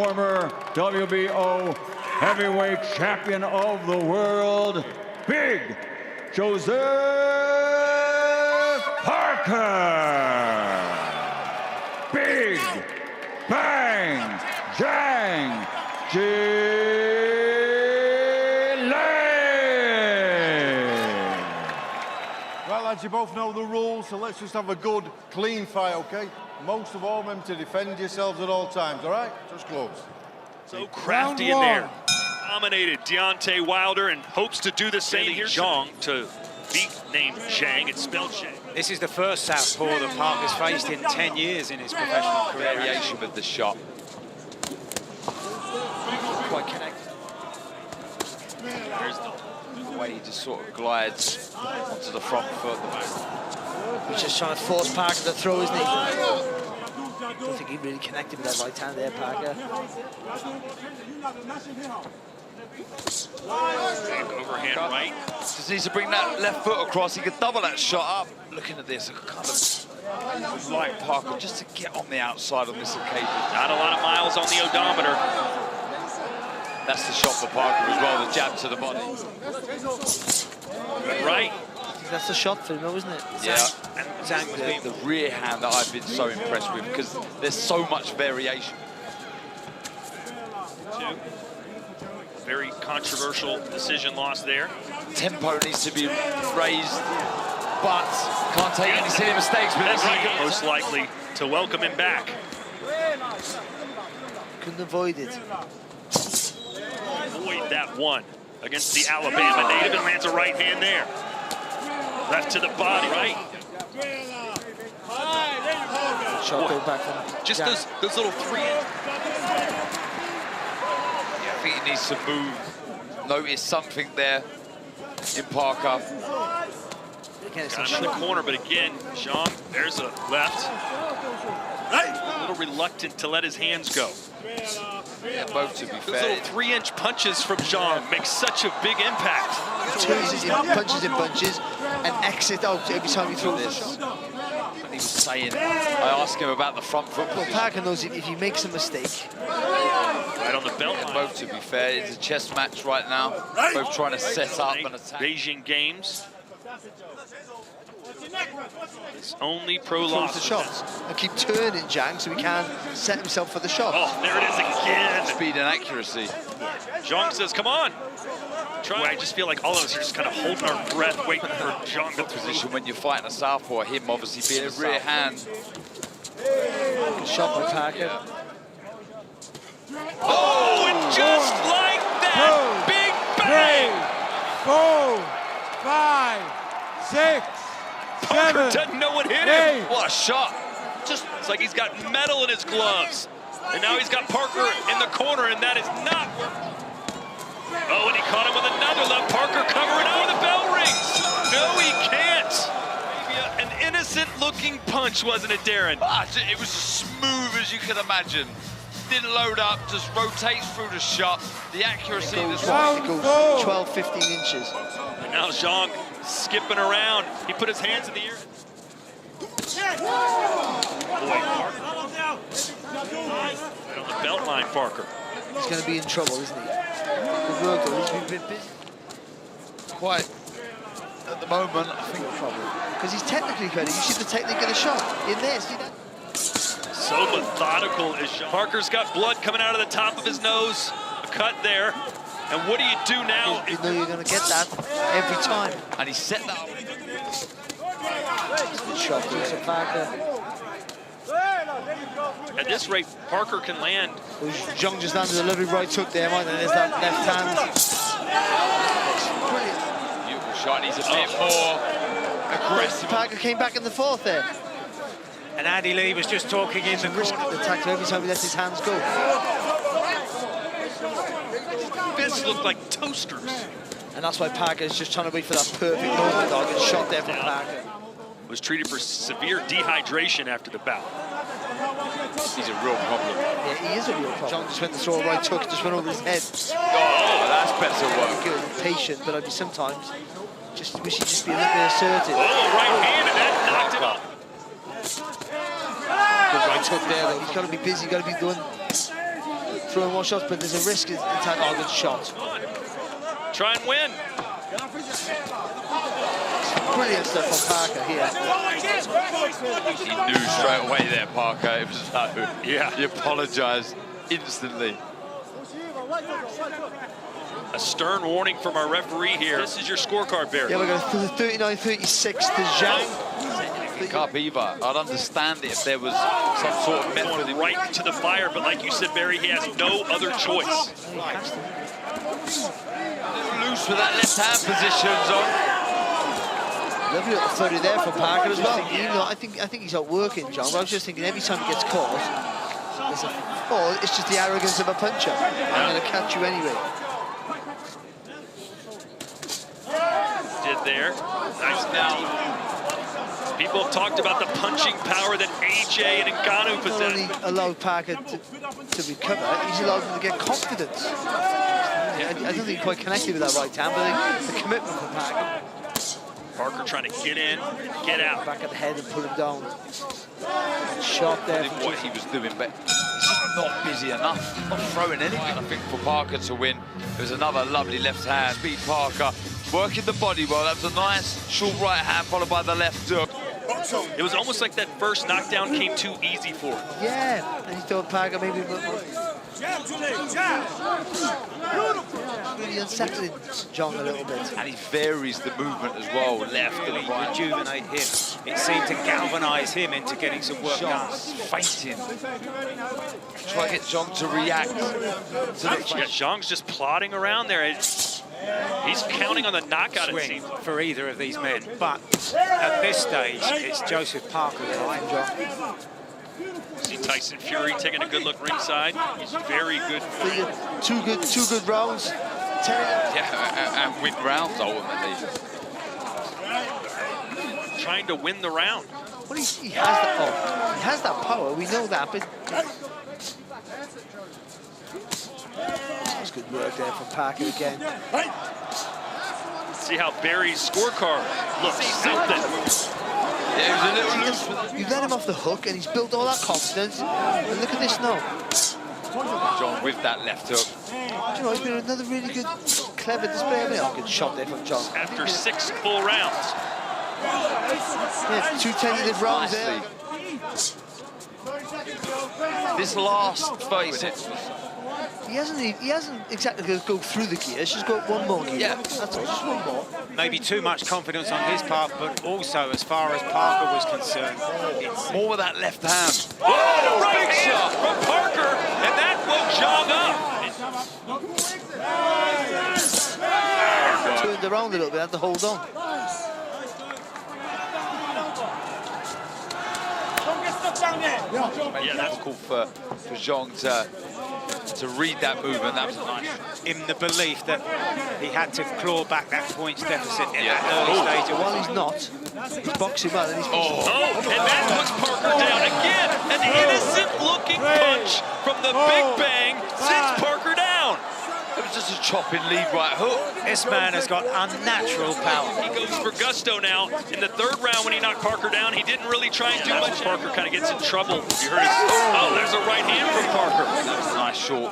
former WBO heavyweight champion of the world, Big Joseph Parker. Big Bang Jang Zili. Well, lads, you both know the rules, so let's just have a good, clean fight, okay? Most of all, remember to defend yourselves at all times, all right? Just close. So crafty in there. Dominated Deontay Wilder and hopes to do the same here. Zhang to beat named Zhang. It's spelled Zhang. This is the first southpaw that Parker's faced in 10 years in his professional career. Variation with the shot. Quite connected. There's the way he just sort of glides onto the front foot. He's just trying to force Parker to throw, isn't he? I don't think he really connected with that right hand there, Parker. Overhand right. Just needs to bring that left foot across. He could double that shot up. Looking at this, I kind of like Parker just to get on the outside on this occasion. Not a lot of miles on the odometer. That's the shot for Parker as well, the jab to the body. Right. That's the shot for him, though, isn't it? Yeah. Zhang was being the rear hand that I've been so impressed with because there's so much variation. Very controversial decision loss there. Tempo needs to be raised, but can't take any silly mistakes. But right. Most likely to welcome him back. Couldn't avoid it. Avoid that one against the Alabama native and lands a right hand there. Left to the body, right? Shot go back from just those little three. I think he needs to move, notice something there in Parker. Again, got him in the corner, but again, Zhang, there's a left. A little reluctant to let his hands go. Yeah, both to be Those fair. little 3-inch punches from Zhang make such a big impact. Punches in bunches and exit out every time he throws this. And he was saying, I asked him about the front foot. Well, Parker knows if he makes a mistake. Right on the belt line. Both, to be fair, it's a chess match right now. Both trying to set up and attack. Beijing Games. His only pro loss. The shots and keep turning Zhang so he can set himself for the shot. Oh, there it is again. Speed and accuracy. Zhang says, come on. I just feel like all of us are just kind of holding our breath, waiting for Zhang to position when you're fighting a southpaw, him obviously being a rear hand. Good shot by Parker. Oh, and just like that, big bang! 4, 5, 6, Parker doesn't know what hit him. What a shot. It's like he's got metal in his gloves. And now he's got Parker in the corner, and that is not working. Oh, and he caught him with another left. Parker covering over the bell rings. No, he can't. Maybe an innocent-looking punch, wasn't it, Darren? It was as smooth as you could imagine. Didn't load up, just rotates through the shot. The accuracy. It goes 12, 15 inches. And now Zhang skipping around. He put his hands in the air. Boy, Parker. Right on the belt line, Parker. He's going to be in trouble, isn't he? Good work, though. He's been busy. Quite, at the moment, I think trouble. Because he's technically ready. You see the technique of the shot in there, see that? So methodical is Zhang. Parker's got blood coming out of the top of his nose. A cut there. And what do you do now? You know you're going to get that every time. And he set that up. Good shot, Joseph Parker. At this rate, Parker can land. Zhang just landed a lovely right hook there, Mike, and there's that left hand. Brilliant. Beautiful shot. He's a bit more aggressive. Parker came back in the fourth there. And Andy Lee was just talking in the risk corner. the tackle every time he lets his hands go. Fists look like toasters. And that's why Parker is just trying to wait for that perfect moment, dog. It's shot there from Parker. Was treated for severe dehydration after the bout. He's a real problem. Yeah, he is a real problem. Zhang just went to throw a right hook, just went over his head. Oh, that's better work. Good and patient, but I'd be sometimes just wish he'd just be a little bit assertive. Oh, right hand, and that knocked him off. Good right hook there, though. He's got to be busy, got to be doing throwing more shots, but there's a risk in attack. Oh, good shot. Try and win. Brilliant stuff from Parker here. He knew straight away there, Parker. It was like, yeah, he apologised instantly. A stern warning from our referee here. This is your scorecard, Barry. Yeah, we're going to 39-36 to Zhang. Up either. I'd understand it if there was some sort of method. Going right to the fire, but like you said, Barry, he has no other choice. Loose with that left hand position, Zong. Lovely little flurry there from Parker as well. You know, I think he's outworking John, but I was just thinking every time he gets caught, it's just the arrogance of a puncher. I'm going to catch you anyway. Did there. Nice now. People have talked about the punching power that AJ and Ngannou possess. Not only allowed Parker to recover, he's allowed him to get confidence. I don't think he quite connected with that right hand, but the commitment from Parker. Parker trying to get in, get out. Back at the head and put him down. Shot there. I did what he was doing, but he's just not busy enough. Not throwing anything, I think, for Parker to win. It was another lovely left hand. Beat Parker. Working the body well. That was a nice short right hand followed by the left hook. It was almost like that first knockdown came too easy for him. Yeah, and he thought Parker maybe really unsettling John a little bit. And he varies the movement as well, left and right. Rejuvenate him. It seemed to galvanise him into getting some work done. Fighting. Try to get Zhang to react. Yeah, Zhang's just plodding around there. He's counting on the knockout, it seems. For either of these men, but at this stage, it's Joseph Parker behind John. See Tyson Fury taking a good look ringside. He's very good. Two good rounds. Yeah, and win rounds ultimately. Trying to win the round. Well, he has that power. We know that, but that's good work there from Parker again. See how Barry's scorecard looks. Something. Yeah, he was a little loose. You let him off the hook, and he's built all that confidence. And look at this now. John with that left hook. You know, it's been another really good, clever display of it. Oh, good shot there from John. After 6 full rounds. Yeah, 2 tentative rounds there. This last 30 seconds. He hasn't exactly going to go through the gears. Just got one more gear. Yeah. That's all. Just one more. Maybe too much confidence on his part, but also, as far as Parker was concerned, it's More with that left hand. Oh, right hand from Parker, and that will jog up. Turned around a little bit, had to hold on. Yeah, that's cool for Zhang to read that movement. That was nice. in the belief that he had to claw back that points deficit in that early stage. While he's not, he's boxing well. And he's and that puts Parker down again. An innocent-looking punch from the Big Bang sends Parker down. It was just a chopping lead right hook. This man has got unnatural power. He goes for gusto now. In the third round, when he knocked Parker down, he didn't really try and do much. Parker kind of gets in trouble. You heard his, oh, there's a right hand from Parker. That was a nice short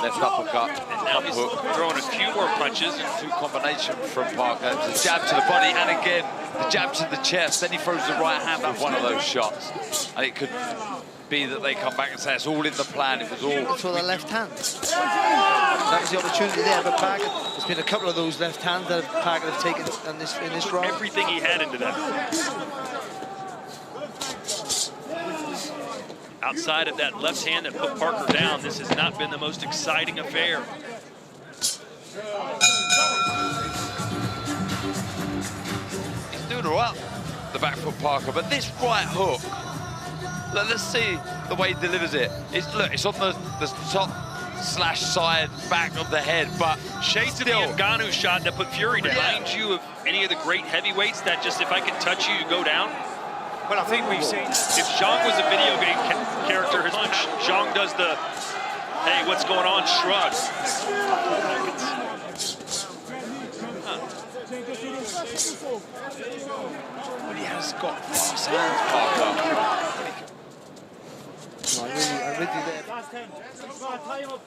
left uppercut. And now he's throwing a few more punches. Two combination from Parker. It was a jab to the body, and again, the jab to the chest. Then he throws the right hand with one of those shots. And it could be that they come back and say it's all in the plan. It was all for the left hand. That was the opportunity there, but Parker, there's been a couple of those left hands that Parker have taken in this round. Everything he had into that. Outside of that left hand that put Parker down, this has not been the most exciting affair. He's doing all right, the back foot Parker, but this right hook, let's see the way he delivers it. Look, it's on the top slash side back of the head, but Shades of the Ngannou shot that put Fury down. Reminds you of any of the great heavyweights that just, if I can touch you, you go down? Well, I think we've seen... If Zhang was a video game character, his punch, Zhang does the, hey, what's going on, shrug. But he has got fast hands, Parker. I I'm with you there.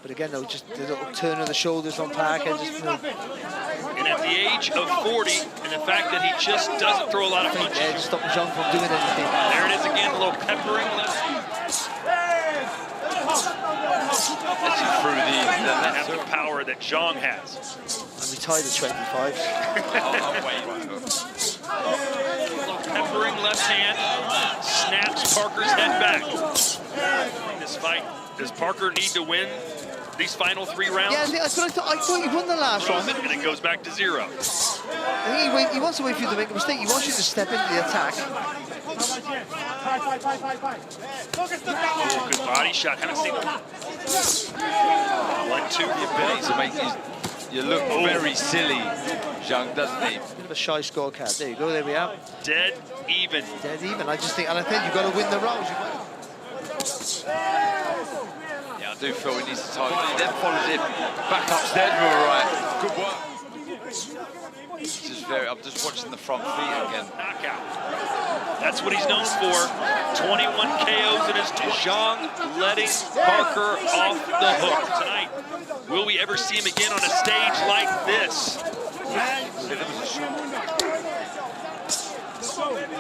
But again, though, just the little turn of the shoulders from Parker. Just, And at the age of 40, and the fact that he just doesn't throw a lot of punches. Yeah, just stopping John from doing anything. There it is again, a little peppering left. Through That's the power that Zhang has. And we tied at 25. I'm waiting. Peppering left hand, snaps Parker's head back. This fight, does Parker need to win these final 3 rounds? Yeah, that's what I thought he won the last round. And it goes back to 0. I think he wants to wait for you to make a mistake. He wants you to step into the attack. Oh, good body shot. Haven't seen him. 1-2. The ability to make you look very silly, Zhang, doesn't he? Bit of a shy scorecard. There you go. There we are. Dead even. Dead even. I just think, and I think you've got to win the rounds. Yeah, I do feel he needs to target. He then follows it back upstairs. We're all right. Good work. I'm just watching the front feet again. Knockout. That's what he's known for. 21 KOs in his Zhang letting Parker off the hook tonight. Will we ever see him again on a stage like this?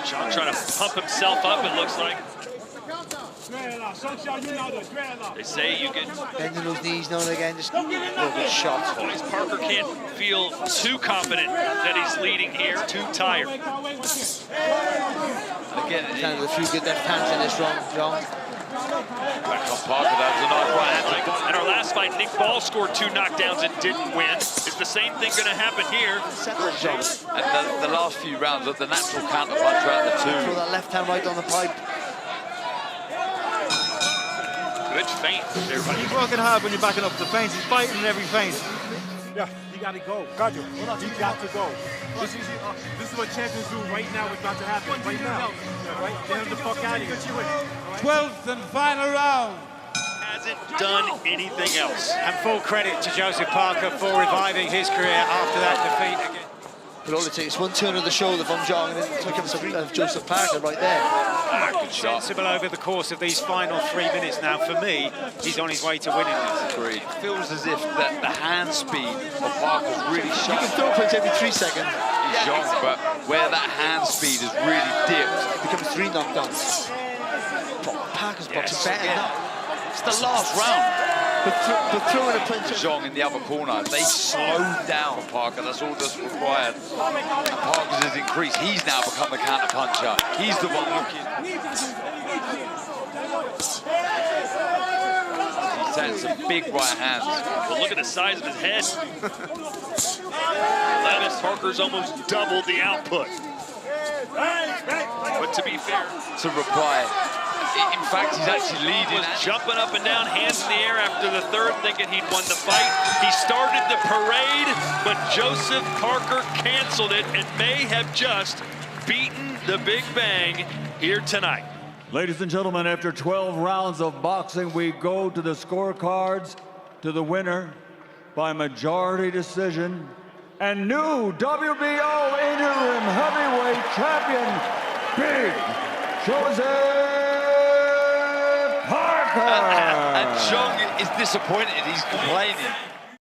Zhang trying to pump himself up, it looks like. They say you can... Bending those knees now and again, just a little bit shot. Parker can't feel too confident that he's leading here, too tired. Again, kind of a few good left hands in this round, John. Back on Parker, that was a nice right hand. In our last fight, Nick Ball scored 2 knockdowns and didn't win. Is the same thing going to happen here? And the last few rounds, the natural counter punch out the 2. Throw that left hand right on the pipe. Good feint, everybody. He's working hard when you're backing up the feints. He's fighting in every feint. Yeah, you got to go. Got you. You got to go. This is what champions do right now. What's about to happen right now. Right? Get him the fuck out of here. 12th and final round. Hasn't done anything else. And full credit to Joseph Parker for reviving his career after that defeat again. But all it takes is one turn of the shoulder from John and then it becomes Joseph Parker right there. Sensible over the course of these final 3 minutes now. For me, he's on his way to winning this. Agreed. It feels as if the hand speed of Parker's really sharp. You can throw punch every 3 seconds. He's young, but where that hand speed has really dipped. It becomes 3 knockdowns. Parker's boxing better now. It's the last round. But throwing a punch. Zhang in the other corner, they slowed down Parker, that's all that's required. And Parker's has increased, he's now become the counter puncher. He's the one looking. He's taking some big right hands. Well, look at the size of his head. Levis Parker's almost doubled the output. But to be fair, to reply, in fact, he's actually leading. Jumping up and down, hands in the air after the 3rd, thinking he'd won the fight. He started the parade, but Joseph Parker canceled it and may have just beaten the Big Bang here tonight. Ladies and gentlemen, after 12 rounds of boxing, we go to the scorecards, to the winner by majority decision, and new WBO interim heavyweight champion, Big Joseph Parker. And Zhang is disappointed, he's complaining.